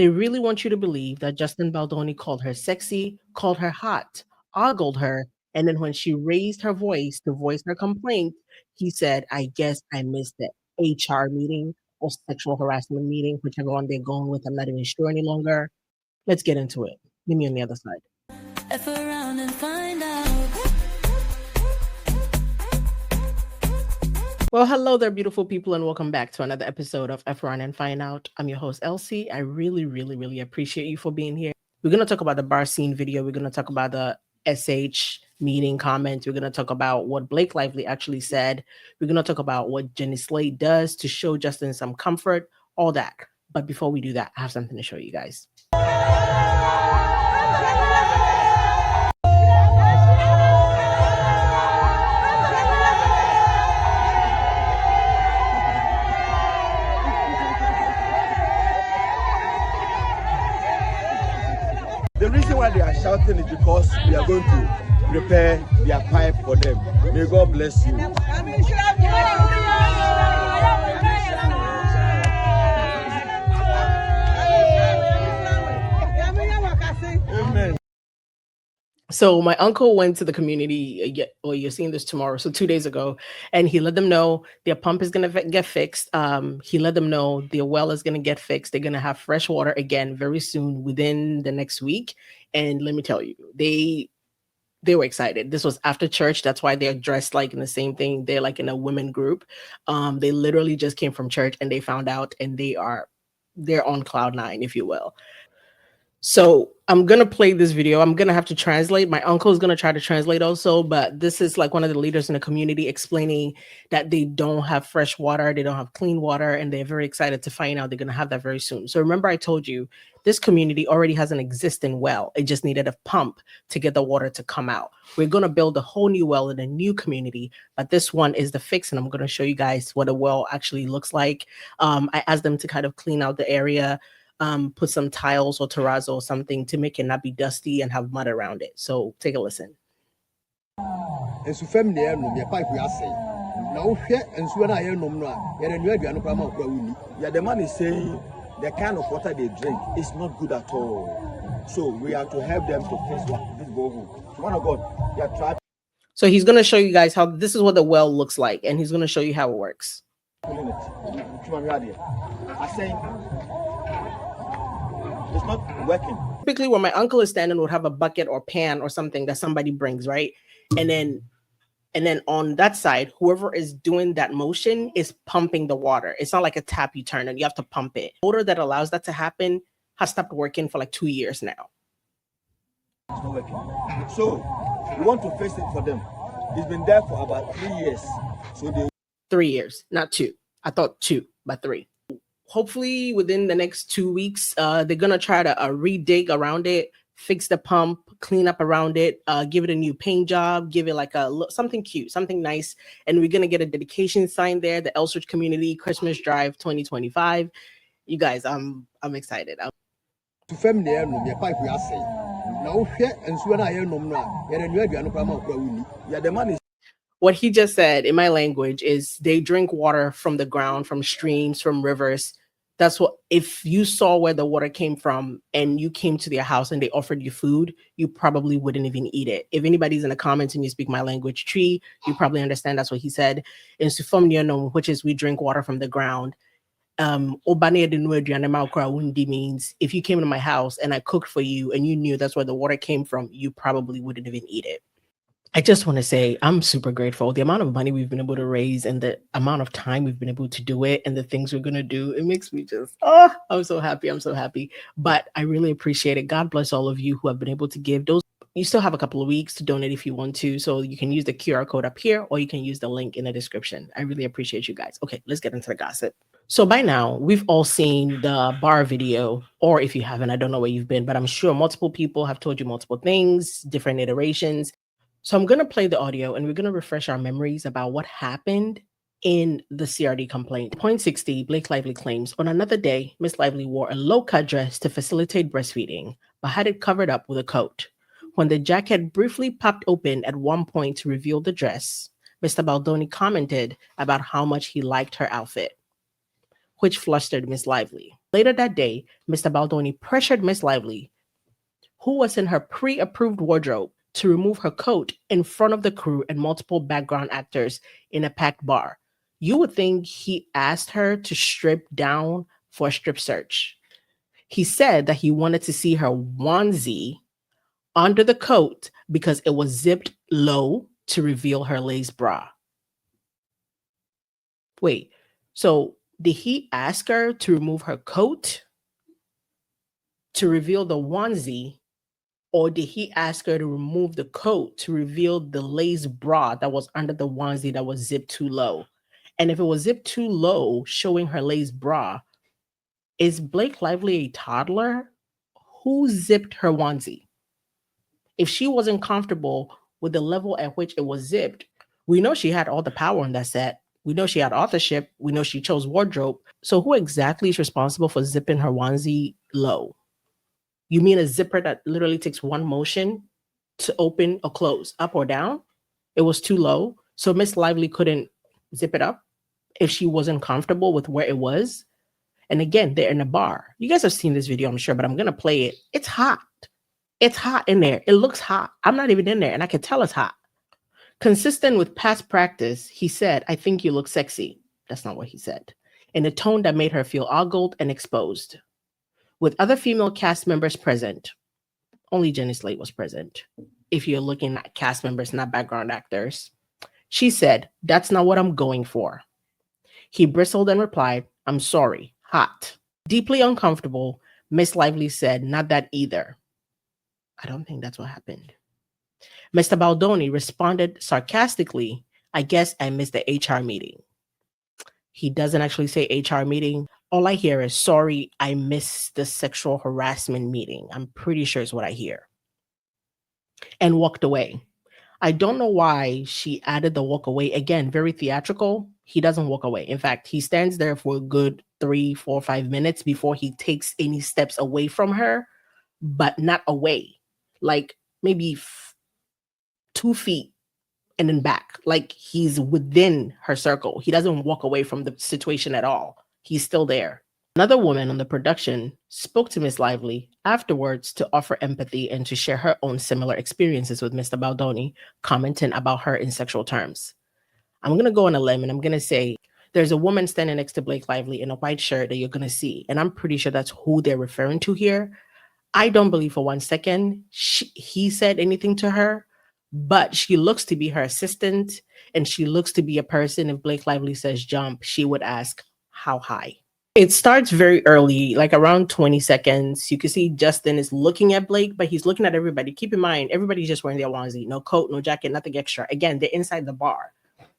They really want you to believe that Justin Baldoni called her sexy, called her hot, ogled her, and then when she raised her voice to voice her complaint, he said, I guess I missed the HR meeting or sexual harassment meeting, whichever one they're going with. I'm not even sure any longer. Let's get into it. Meet me on the other side. F around and find out. Well, hello there, beautiful people, and welcome back to another episode of F Run and Find Out. I'm your host, Elsie. I really appreciate you for being here. We're going to talk about the bar scene video. We're going to talk about the SH meeting comments. We're going to talk about what Blake Lively actually said. We're going to talk about what Jenny Slate does to show Justin some comfort, all that. But before we do that, I have something to show you guys. The reason why they are shouting is because we are going to prepare their pipe for them. May God bless you. Amen. So my uncle went to the community, or you're seeing this tomorrow, so 2 days ago, and he let them know their pump is going to get fixed. He let them know their well is going to get fixed. They're going to have fresh water again very soon, within the next week. And let me tell you, they were excited. This was after church. That's why they're dressed like in the same thing. They're like in a women group. They literally just came from church and they found out, and they're on cloud nine, if you will. So I'm going to play this video. I'm going to have to translate. My uncle is going to try to translate also, but this is like one of the leaders in the community explaining that they don't have fresh water. They don't have clean water, and they're very excited to find out they're going to have that very soon. So remember, I told you this community already has an existing well. It just needed a pump to get the water to come out. We're going to build a whole new well in a new community, but this one is the fix. And I'm going to show you guys what a well actually looks like. I asked them to kind of clean out the area, put some tiles or terrazzo or something to make it not be dusty and have mud around it. So take a listen. The man is saying the kind of water they drink is not good at all. So we have to help them to fix this borehole. So, man of God, they are trying. So he's going to show you guys how this is what the well looks like, and he's going to show you how it works. I'm saying it's not working. Typically, where my uncle is standing would have a bucket or pan or something that somebody brings, right? And then on that side, whoever is doing that motion is pumping the water. It's not like a tap you turn and you have to pump it. The motor that allows that to happen has stopped working for like 2 years now. It's not working. So we want to fix it for them. It's been there for about 3 years. So 3 years, not 2. I thought 2, but 3. Hopefully within the next 2 weeks, they're going to try to redig around it, fix the pump, clean up around it, give it a new paint job, give it like something cute, something nice. And we're going to get a dedication sign there, the Elstridge Community Christmas Drive 2025. You guys, I'm excited. What he just said in my language is they drink water from the ground, from streams, from rivers. That's what, if you saw where the water came from and you came to their house and they offered you food, you probably wouldn't even eat it. If anybody's in the comments and you speak my language, tree, you probably understand that's what he said. In Sufom, which is we drink water from the ground. Means if you came to my house and I cooked for you and you knew that's where the water came from, you probably wouldn't even eat it. I just want to say I'm super grateful. The amount of money we've been able to raise and the amount of time we've been able to do it and the things we're going to do, it makes me just, I'm so happy. I'm so happy. But I really appreciate it. God bless all of you who have been able to give. Those, you still have a couple of weeks to donate if you want to. So you can use the QR code up here or you can use the link in the description. I really appreciate you guys. Okay, let's get into the gossip. So by now, we've all seen the bar video, or if you haven't, I don't know where you've been, but I'm sure multiple people have told you multiple things, different iterations. So I'm going to play the audio and we're going to refresh our memories about what happened in the CRD complaint. Point 60, Blake Lively claims, on another day, Miss Lively wore a low-cut dress to facilitate breastfeeding, but had it covered up with a coat. When the jacket briefly popped open at one point to reveal the dress, Mr. Baldoni commented about how much he liked her outfit. which flustered Miss Lively. Later that day, Mr. Baldoni pressured Miss Lively, who was in her pre-approved wardrobe, to remove her coat in front of the crew and multiple background actors in a packed bar. You would think he asked her to strip down for a strip search. He said that he wanted to see her onesie under the coat because it was zipped low to reveal her lace bra. Wait, so did he ask her to remove her coat to reveal the onesie, or did he ask her to remove the coat to reveal the lace bra that was under the onesie that was zipped too low? And if it was zipped too low, showing her lace bra, is Blake Lively a toddler? Who zipped her onesie? If she wasn't comfortable with the level at which it was zipped, we know she had all the power on that set. We know she had authorship. We know she chose wardrobe. So who exactly is responsible for zipping her onesie low? You mean a zipper that literally takes one motion to open or close, up or down? It was too low. So Miss Lively couldn't zip it up if she wasn't comfortable with where it was. And again, they're in a bar. You guys have seen this video, I'm sure, but I'm going to play it. It's hot. It's hot in there. It looks hot. I'm not even in there, and I can tell it's hot. Consistent with past practice, he said, "I think you look sexy." That's not what he said. In a tone that made her feel ogled and exposed. With other female cast members present, only Jenny Slate was present. If you're looking at cast members, not background actors, she said, "That's not what I'm going for." He bristled and replied, "I'm sorry, hot." Deeply uncomfortable, Miss Lively said, "Not that either." I don't think that's what happened. Mr. Baldoni responded sarcastically, "I guess I missed the HR meeting." He doesn't actually say HR meeting. All I hear is, "Sorry, I missed the sexual harassment meeting." I'm pretty sure is what I hear. And walked away. I don't know why she added the walk away. Again, very theatrical. He doesn't walk away. In fact, he stands there for a good 3, 4, 5 minutes before he takes any steps away from her, but not away. Like maybe 2 feet and then back. Like he's within her circle. He doesn't walk away from the situation at all. He's still there. Another woman on the production spoke to Miss Lively afterwards to offer empathy and to share her own similar experiences with Mr. Baldoni, commenting about her in sexual terms. I'm going to go on a limb and I'm going to say there's a woman standing next to Blake Lively in a white shirt that you're going to see. And I'm pretty sure that's who they're referring to here. I don't believe for 1 second he said anything to her, but she looks to be her assistant, and she looks to be a person. If Blake Lively says jump, she would ask, "How high?" It starts very early, like around 20 seconds. You can see Justin is looking at Blake, but he's looking at everybody. Keep in mind, everybody's just wearing their onesie, no coat, no jacket, nothing extra. Again, they're inside the bar.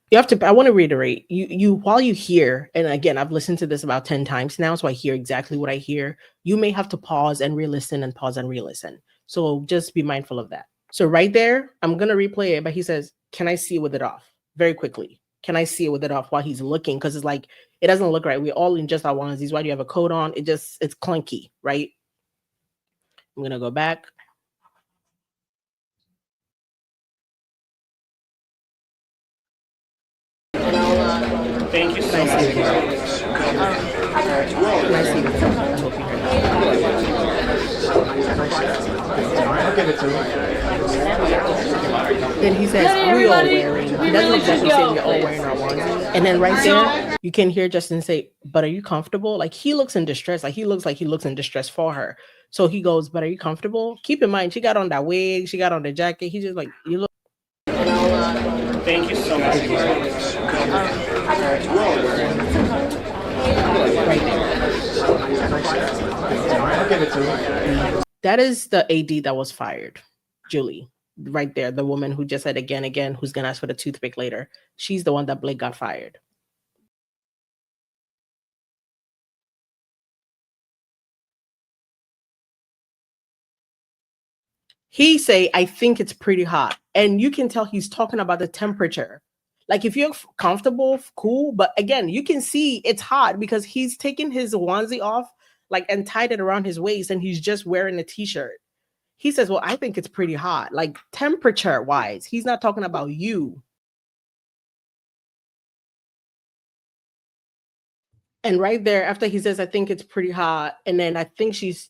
You have to, I want to reiterate, you while you hear, and again, I've listened to this about 10 times now, so I hear exactly what I hear. You may have to pause and re-listen and pause and re-listen. So just be mindful of that. So right there, I'm going to replay it, but he says, "Can I see it with it off?" Very quickly. Can I see it with it off while he's looking? Because it's like, it doesn't look right. We're all in just our onesies. Why do you have a coat on? It's clunky, right? I'm going to go back. Thank you so Nice much. seeing you. Nice seeing you. I hope you heard that. I'll give it to him. Then he says, "We all wearing." He doesn't exactly say we're all wearing our onesie. And then right there, you can hear Justin say, "But are you comfortable?" Like he looks in distress. Like he looks in distress for her. So he goes, "But are you comfortable?" Keep in mind, she got on that wig, she got on the jacket. He's just like, "You look." Thank you so much. Right there. I'll give it to him. That is the AD that was fired, Julie. Right there, the woman who just said again, who's gonna ask for the toothpick later. She's the one that Blake got fired. He say, "I think it's pretty hot," and you can tell he's talking about the temperature. Like if you're comfortable, cool, but again, you can see it's hot because he's taken his onesie off, like and tied it around his waist, and he's just wearing a t-shirt. He says, "Well, I think it's pretty hot," like temperature wise. He's not talking about you. And right there, after he says, I think it's pretty hot, and then I think she's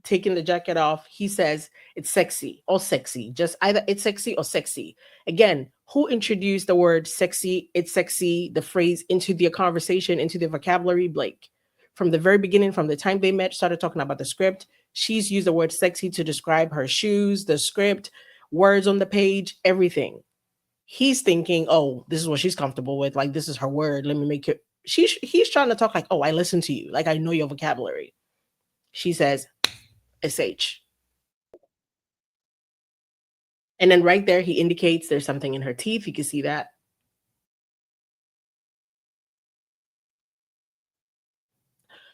taking the jacket off, he says, it's sexy or sexy. Just either it's sexy or sexy. Again, who introduced the word sexy, it's sexy, the phrase into the conversation, into the vocabulary? Blake. From the very beginning, from the time they met, started talking about the script. She's used the word sexy to describe her shoes, the script, words on the page, everything. He's thinking, oh, this is what she's comfortable with. Like, this is her word. Let me make it. He's trying to talk like, oh, I listen to you. Like, I know your vocabulary. She says, SH. And then right there, he indicates there's something in her teeth. You can see that.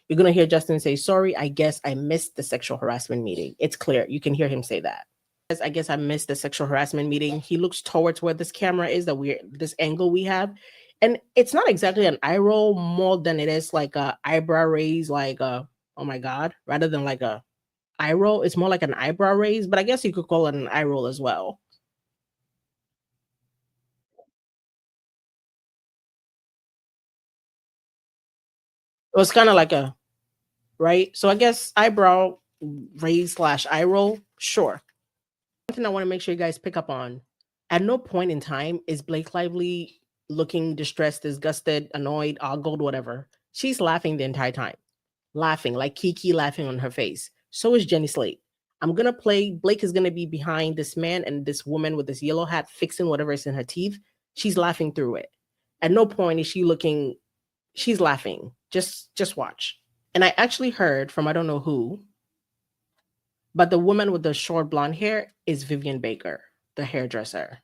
You're going to hear Justin say, sorry, I guess I missed the sexual harassment meeting. It's clear. You can hear him say that. I guess I missed the sexual harassment meeting. He looks towards where this camera is, this angle we have. And it's not exactly an eye roll more than it is like a eyebrow raise, like a, oh my God, rather than like a eye roll. It's more like an eyebrow raise, but I guess you could call it an eye roll as well. It was kind of like a, right? So I guess eyebrow raise / eye roll, sure. One thing I want to make sure you guys pick up on, at no point in time is Blake Lively looking distressed, disgusted, annoyed, ogled, whatever. She's laughing the entire time. Laughing, like Kiki laughing on her face. So is Jenny Slate. I'm going to play, Blake is going to be behind this man and this woman with this yellow hat fixing whatever is in her teeth. She's laughing through it. At no point is she looking, she's laughing. Just watch. And I actually heard from I don't know who, but the woman with the short blonde hair is Vivian Baker, the hairdresser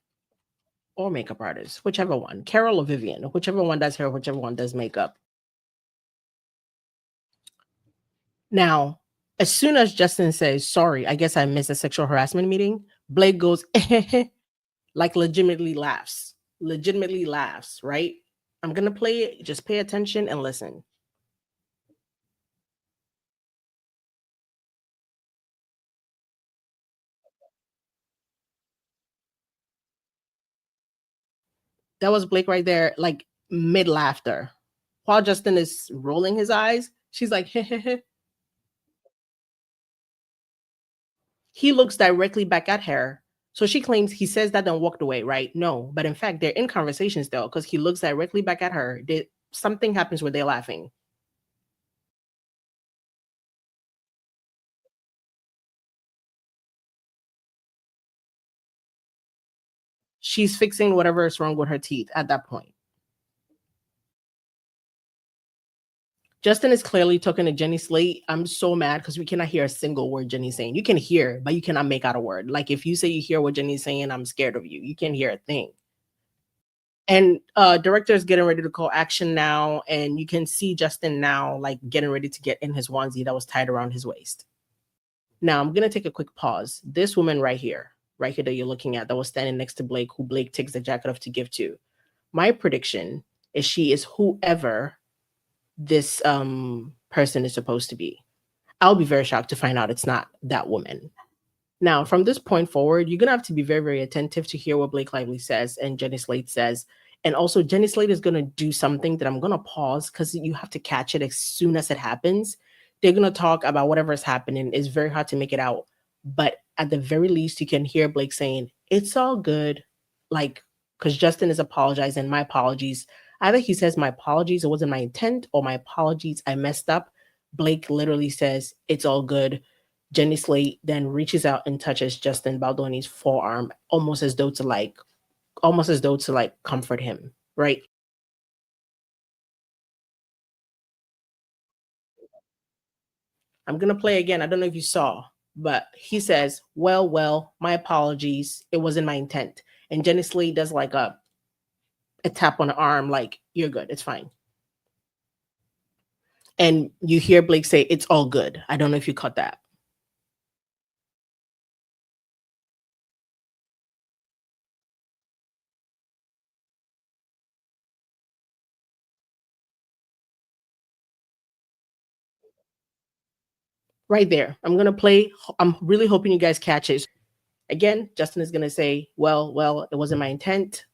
or makeup artist, whichever one, Carol or Vivian, whichever one does hair, whichever one does makeup. Now, as soon as Justin says, sorry, I guess I missed a sexual harassment meeting, Blake goes, like legitimately laughs, right? I'm going to play it. Just pay attention and listen. That was Blake right there, like mid laughter. While Justin is rolling his eyes, she's like, he looks directly back at her. So she claims he says that and walked away, right? No, but in fact, they're in conversation still because he looks directly back at her. Something happens where they're laughing. She's fixing whatever is wrong with her teeth at that point. Justin is clearly talking to Jenny Slate. I'm so mad because we cannot hear a single word Jenny's saying. You can hear, but you cannot make out a word. Like if you say you hear what Jenny's saying, I'm scared of you. You can't hear a thing. And director is getting ready to call action now. And you can see Justin now like getting ready to get in his onesie that was tied around his waist. Now I'm going to take a quick pause. This woman right here that you're looking at that was standing next to Blake, who Blake takes the jacket off to give to. My prediction is she is whoever this person is supposed to be. I'll be very shocked to find out it's not that woman. Now, from this point forward, you're going to have to be very, very attentive to hear what Blake Lively says and Jenny Slate says. And also, Jenny Slate is going to do something that I'm going to pause because you have to catch it as soon as it happens. They're going to talk about whatever is happening. It's very hard to make it out. But at the very least, you can hear Blake saying, it's all good. Like, because Justin is apologizing. My apologies. Either he says, my apologies, it wasn't my intent, or my apologies, I messed up. Blake literally says, it's all good. Jenny Slate then reaches out and touches Justin Baldoni's forearm, almost as though to comfort him, right? I'm going to play again. I don't know if you saw, but he says, well, my apologies. It wasn't my intent. And Jenny Slate does like a tap on the arm, like, you're good. It's fine. And you hear Blake say, it's all good. I don't know if you caught that. Right there. I'm going to play. I'm really hoping you guys catch it. Again, Justin is going to say, well, it wasn't my intent.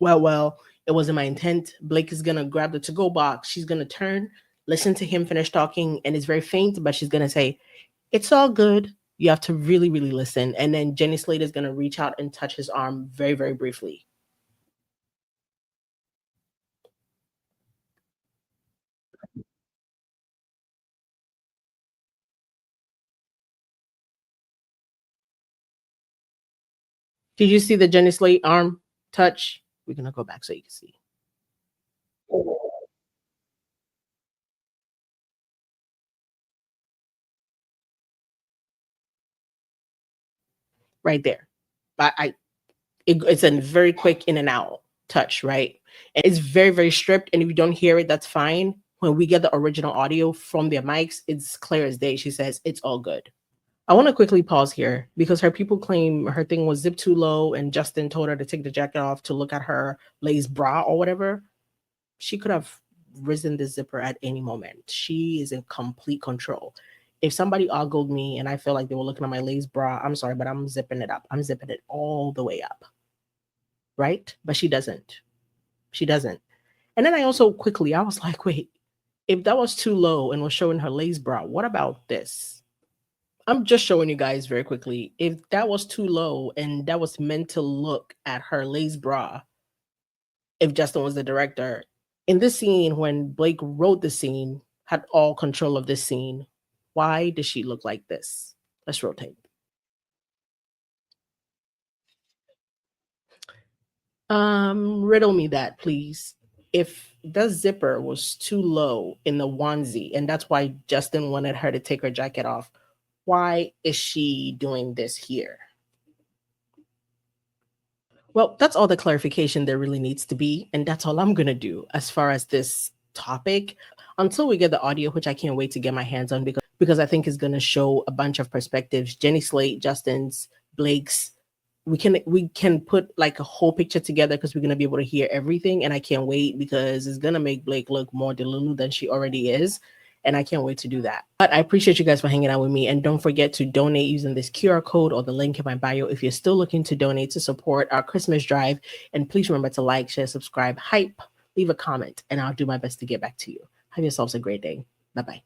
Well, It wasn't my intent. Blake is gonna grab the to-go box. She's gonna turn, listen to him finish talking, and it's very faint, but she's gonna say, "It's all good." You have to really, really listen. And then Jenny Slate is gonna reach out and touch his arm very, very briefly. Did you see the Jenny Slate arm touch? We're gonna go back so you can see. Right there. It's a very quick in and out touch, right? And it's very, very stripped. And if you don't hear it, that's fine. When we get the original audio from their mics, it's clear as day. She says, "It's all good." I want to quickly pause here because her people claim her thing was zipped too low and Justin told her to take the jacket off to look at her lace bra or whatever. She could have risen the zipper at any moment. She is in complete control. If somebody ogled me and I feel like they were looking at my lace bra, I'm sorry, but I'm zipping it up. I'm zipping it all the way up. Right? But she doesn't. She doesn't. And then I was like, wait, if that was too low and was showing her lace bra, what about this? I'm just showing you guys very quickly. If that was too low and that was meant to look at her lace bra, if Justin was the director, in this scene, when Blake wrote the scene, had all control of this scene, why does she look like this? Let's rotate. Riddle me that, please. If the zipper was too low in the onesie, and that's why Justin wanted her to take her jacket off, why is she doing this here? Well, that's all the clarification there really needs to be. And that's all I'm going to do as far as this topic until we get the audio, which I can't wait to get my hands on because I think it's going to show a bunch of perspectives. Jenny Slate, Justin's, Blake's. We can put like a whole picture together because we're going to be able to hear everything. And I can't wait because it's going to make Blake look more Delulu than she already is. And I can't wait to do that. But I appreciate you guys for hanging out with me. And don't forget to donate using this QR code or the link in my bio if you're still looking to donate to support our Christmas drive. And please remember to like, share, subscribe, hype, leave a comment, and I'll do my best to get back to you. Have yourselves a great day. Bye-bye.